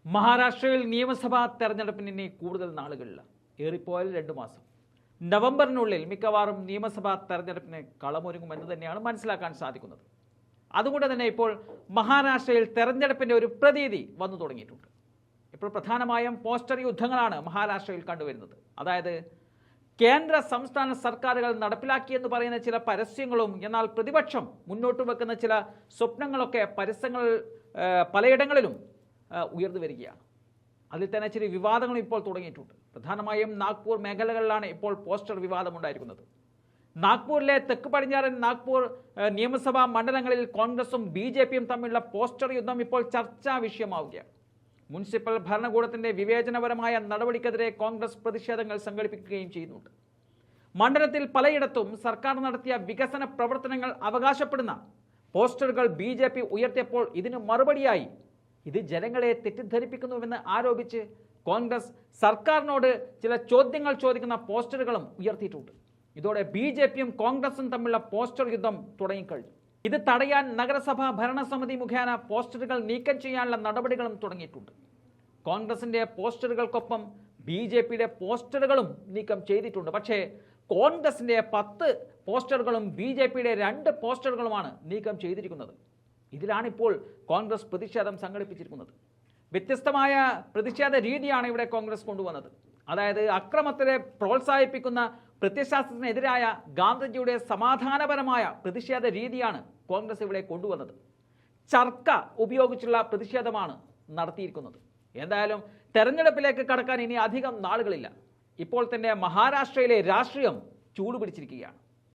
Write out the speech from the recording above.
മഹാരാഷ്ട്രയിൽ നിയമസഭാ തെരഞ്ഞെടുപ്പിന് ഇനി കൂടുതൽ നാളുകളില്ല, ഏറിപ്പോയാൽ 2 മാസം. നവംബറിനുള്ളിൽ മിക്കവാറും നിയമസഭാ തെരഞ്ഞെടുപ്പിന് കളമൊരുങ്ങുമെന്ന് തന്നെയാണ് മനസ്സിലാക്കാൻ സാധിക്കുന്നത്. അതുകൊണ്ട് തന്നെ ഇപ്പോൾ മഹാരാഷ്ട്രയിൽ തെരഞ്ഞെടുപ്പിൻ്റെ ഒരു പ്രതീതി വന്നു തുടങ്ങിയിട്ടുണ്ട്. ഇപ്പോൾ പ്രധാനമായും പോസ്റ്റർ യുദ്ധങ്ങളാണ് മഹാരാഷ്ട്രയിൽ കണ്ടുവരുന്നത്. അതായത് കേന്ദ്ര സംസ്ഥാന സർക്കാരുകൾ നടപ്പിലാക്കിയെന്ന് പറയുന്ന ചില പരസ്യങ്ങളും എന്നാൽ പ്രതിപക്ഷം മുന്നോട്ട് വെക്കുന്ന ചില സ്വപ്നങ്ങളൊക്കെ പരസ്യങ്ങൾ പലയിടങ്ങളിലും ഉയർന്നു വരികയാണ്. അതിൽ തന്നെ ചില വിവാദങ്ങളും ഇപ്പോൾ തുടങ്ങിയിട്ടുണ്ട്. പ്രധാനമായും നാഗ്പൂർ മേഖലകളിലാണ് ഇപ്പോൾ പോസ്റ്റർ വിവാദമുണ്ടായിരിക്കുന്നത്. നാഗ്പൂരിലെ തെക്ക് പടിഞ്ഞാറൻ നാഗ്പൂർ നിയമസഭാ മണ്ഡലങ്ങളിൽ കോൺഗ്രസും BJPയും തമ്മിലുള്ള പോസ്റ്റർ യുദ്ധം ഇപ്പോൾ ചർച്ചാ വിഷയമാവുകയാണ്. മുനിസിപ്പൽ ഭരണകൂടത്തിൻ്റെ വിവേചനപരമായ നടപടിക്കെതിരെ കോൺഗ്രസ് പ്രതിഷേധങ്ങൾ സംഘടിപ്പിക്കുകയും ചെയ്യുന്നുണ്ട്. മണ്ഡലത്തിൽ പലയിടത്തും സർക്കാർ നടത്തിയ വികസന പ്രവർത്തനങ്ങൾ അവകാശപ്പെടുന്ന പോസ്റ്ററുകൾ BJP ഉയർത്തിയപ്പോൾ ഇതിന് മറുപടിയായി ഇത് ജനങ്ങളെ തെറ്റിദ്ധരിപ്പിക്കുന്നുവെന്ന് ആരോപിച്ച് കോൺഗ്രസ് സർക്കാരിനോട് ചില ചോദ്യങ്ങൾ ചോദിക്കുന്ന പോസ്റ്ററുകളും ഉയർത്തിയിട്ടുണ്ട്. ഇതോടെ BJPയും കോൺഗ്രസും തമ്മിലുള്ള പോസ്റ്റർ യുദ്ധം തുടങ്ങിക്കഴിഞ്ഞു. ഇത് തടയാൻ നഗരസഭാ ഭരണസമിതി മുഖേന പോസ്റ്ററുകൾ നീക്കം ചെയ്യാനുള്ള നടപടികളും തുടങ്ങിയിട്ടുണ്ട്. കോൺഗ്രസിൻ്റെ പോസ്റ്ററുകൾക്കൊപ്പം BJPയുടെ പോസ്റ്ററുകളും നീക്കം ചെയ്തിട്ടുണ്ട്. പക്ഷേ കോൺഗ്രസിൻ്റെ 10 പോസ്റ്ററുകളും BJPയുടെ 2 പോസ്റ്ററുകളുമാണ് നീക്കം ചെയ്തിരിക്കുന്നത്. ഇതിലാണിപ്പോൾ കോൺഗ്രസ് പ്രതിഷേധം സംഘടിപ്പിച്ചിരിക്കുന്നത്. വ്യത്യസ്തമായ പ്രതിഷേധ രീതിയാണ് ഇവിടെ കോൺഗ്രസ് കൊണ്ടുവന്നത്. അതായത് അക്രമത്തെ പ്രോത്സാഹിപ്പിക്കുന്ന പ്രത്യയശാസ്ത്രത്തിനെതിരായ ഗാന്ധിജിയുടെ സമാധാനപരമായ പ്രതിഷേധ രീതിയാണ് കോൺഗ്രസ് ഇവിടെ കൊണ്ടുവന്നത്. ചർക്ക ഉപയോഗിച്ചുള്ള പ്രതിഷേധമാണ് നടത്തിയിരിക്കുന്നത്. എന്തായാലും തെരഞ്ഞെടുപ്പിലേക്ക് കടക്കാൻ ഇനി അധികം നാളുകളില്ല. ഇപ്പോൾ തന്നെ മഹാരാഷ്ട്രയിലെ രാഷ്ട്രീയം ചൂടുപിടിച്ചിരിക്കുകയാണ്.